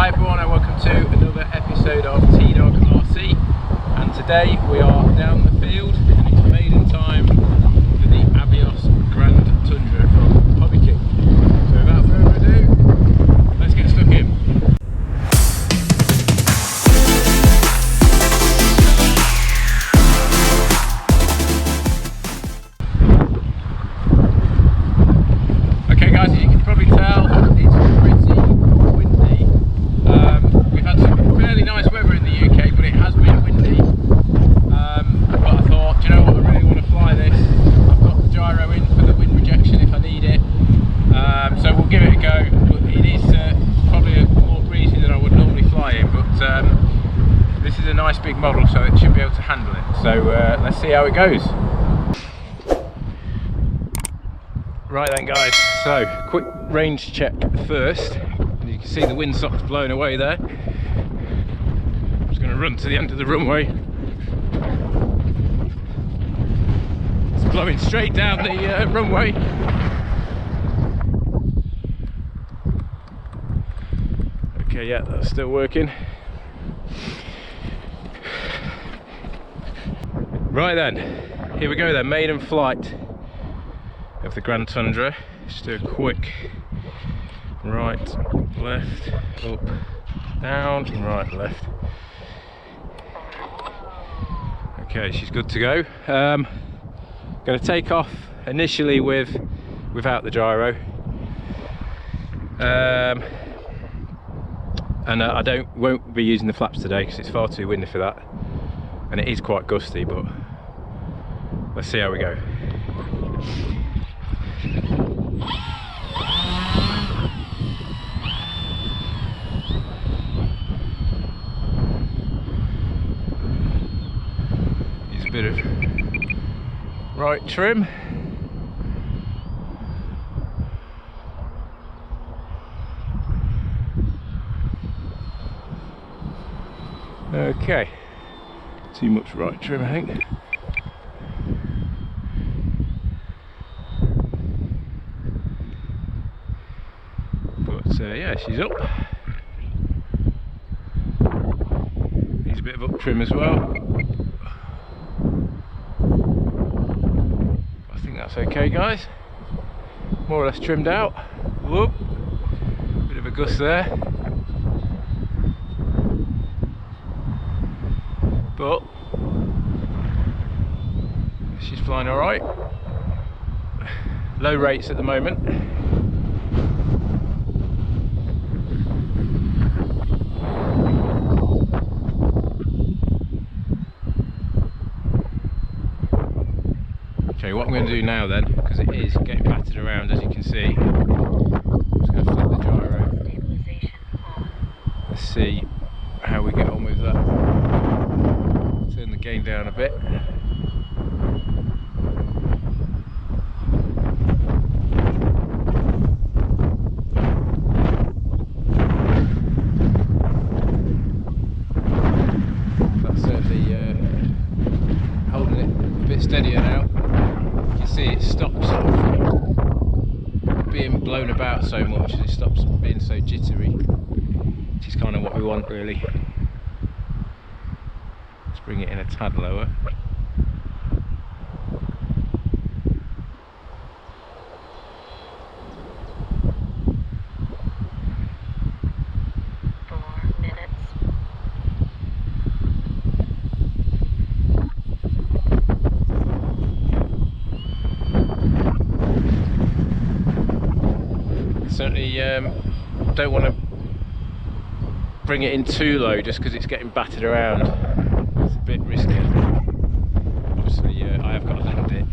Hi everyone and welcome to another episode of T-Dog RC, and today we are down the field and it's maiden time for the Avios Grand Tundra from Hobby King. So without further ado, let's get stuck in. Okay guys, as you can probably tell, it's pretty windy. We've had some fairly nice weather in the UK, but it has been windy. But I thought, do you know what, I really want to fly this. I've got the gyro in for the wind rejection if I need it. So we'll give it a go. But it is probably more breezy than I would normally fly in, but this is a nice big model, so it should be able to handle it. So let's see how it goes. Right then guys, so quick range check first. You can see the windsocks blowing away there. I'm just going to run to the end of the runway. It's blowing straight down the runway. Okay, yeah, that's still working. Right then, here we go then, maiden flight of the Grand Tundra. Just do a quick right, left, up, down, right, left. Okay, she's good to go. Going to take off initially without the gyro, and I won't be using the flaps today because it's far too windy for that, and it is quite gusty. But let's see how we go. Bit of right trim. Okay, too much right trim I think. But yeah, she's up. Needs a bit of up trim as well. That's okay guys, more or less trimmed out. Whoop, bit of a gust there, but she's flying all right. Low rates at the moment. Okay, what I'm going to do now then, because it is getting battered around as you can see, I'm just going to flip the gyro. Let's see how we get on with that. Turn the gain down a bit. That's certainly holding it a bit steadier now. See, it stops sort of being blown about so much, and it stops being so jittery, which is kind of what we want really. Let's bring it in a tad lower. Certainly don't want to bring it in too low just because it's getting battered around. It's a bit risky. Obviously I have got to land it.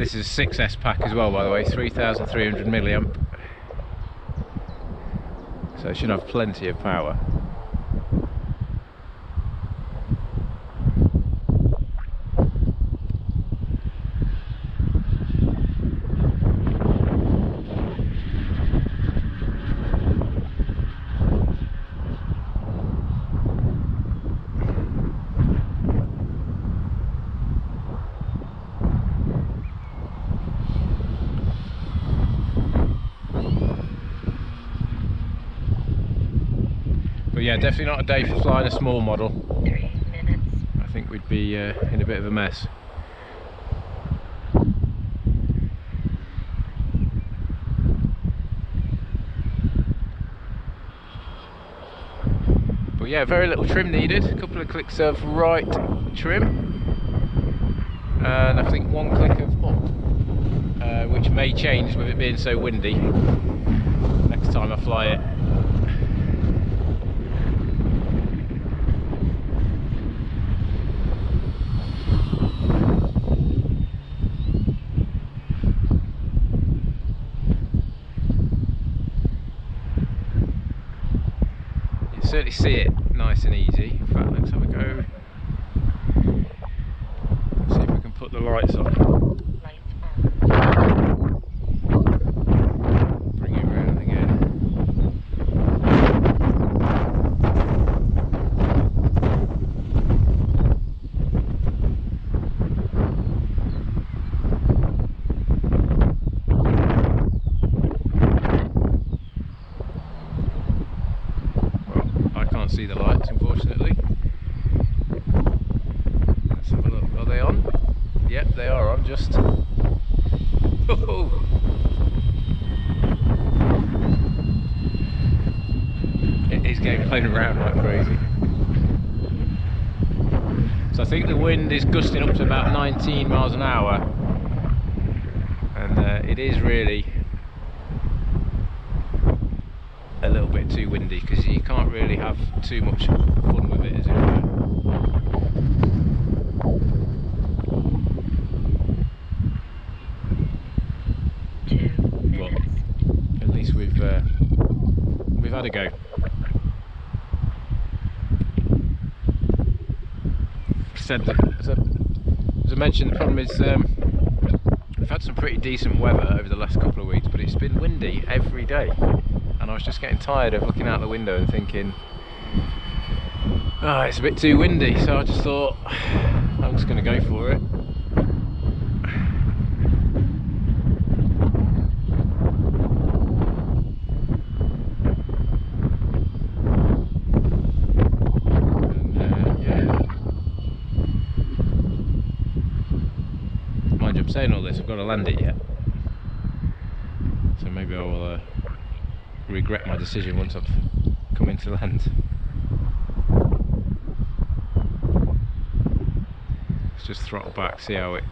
This is a 6S pack as well, by the way, 3300 milliamp. So it should have plenty of power. But yeah, definitely not a day for flying a small model. 3 minutes. I think we'd be in a bit of a mess. But yeah, very little trim needed. A couple of clicks of right trim, and I think 1 click of up, which may change with it being so windy next time I fly it. Certainly see it nice and easy. In fact, let's have a go. Let's see if we can put the lights on. Lights on. Bring it round again. See the lights, unfortunately. Let's have a look. Are they on? Yep, they are on. Just it is getting blown around like crazy. So I think the wind is gusting up to about 19 miles an hour, and it is really a little bit too windy because you can't really have too much fun with it, as it were. But at least we've had a go. Said that, as I mentioned, the problem is we've had some pretty decent weather over the last couple of weeks, but it's been windy every day. And I was just getting tired of looking out the window and thinking, oh, it's a bit too windy, so I just thought, I'm just going to go for it. And yeah. Mind you, I'm saying all this, I've got to land it yet. So maybe I will regret my decision once I've come into land. Let's just throttle back, see how it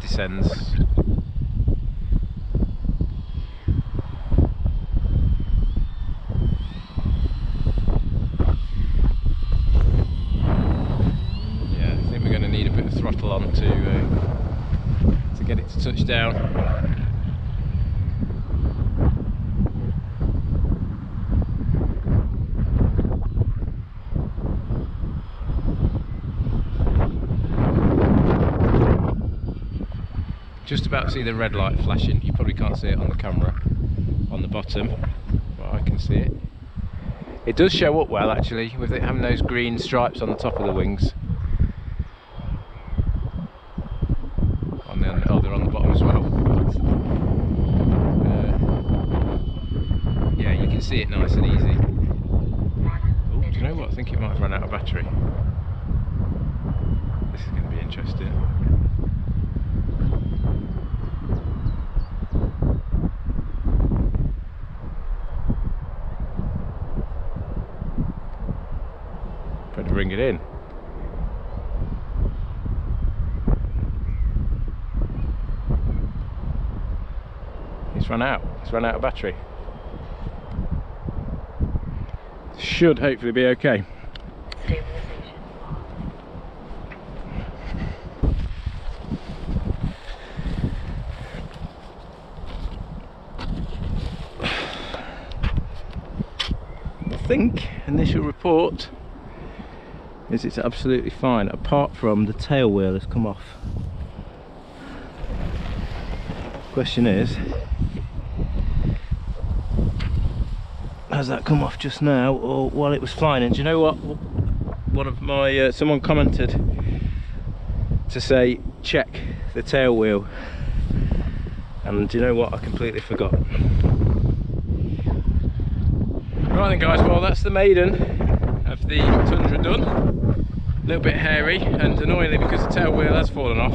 descends. Yeah, I think we're going to need a bit of throttle on to get it to touch down. Just about to see the red light flashing. You probably can't see it on the camera on the bottom, but I can see it. It does show up well actually, with it having those green stripes on the top of the wings. Oh, they're on the bottom as well. Yeah, you can see it nice and easy. Oh, do you know what? I think it might have run out of battery. This is going to be interesting. Trying to bring it in. It's run out. It's run out of battery. Should hopefully be okay. Stabilization. think initial report is it's absolutely fine, apart from the tail wheel has come off. Question is, has that come off just now or while it was flying? And do you know what? One of my someone commented to say check the tail wheel, and do you know what? I completely forgot. Right then, guys. Well, that's the Maiden of the Tundra done. A little bit hairy, and annoyingly, because the tail wheel has fallen off,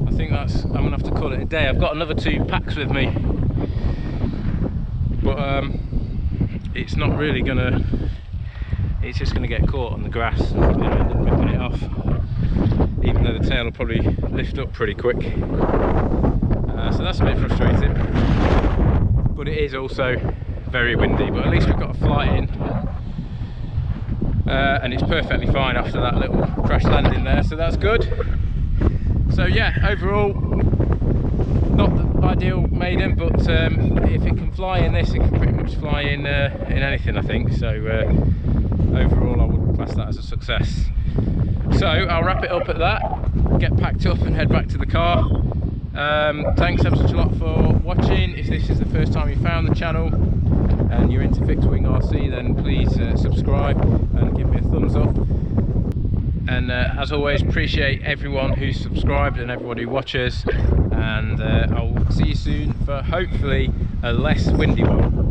I think I'm gonna have to call it a day. I've got another 2 packs with me, but it's not really gonna. It's just gonna get caught on the grass, and I'm gonna end up ripping it off. Even though the tail will probably lift up pretty quick, so that's a bit frustrating. But it is also very windy. But at least we've got a flight in. And it's perfectly fine after that little crash landing there, so that's good. So yeah, overall not the ideal Maiden, but if it can fly in this, it can pretty much fly in anything, I think. So overall I would class that as a success. So I'll wrap it up at that, get packed up and head back to the car. Thanks ever such a lot for watching. If this is the first time you found the channel and you're into fixed wing RC, then please subscribe and give me a thumbs up. And as always, appreciate everyone who's subscribed and everyone who watches, and I'll see you soon for hopefully a less windy one.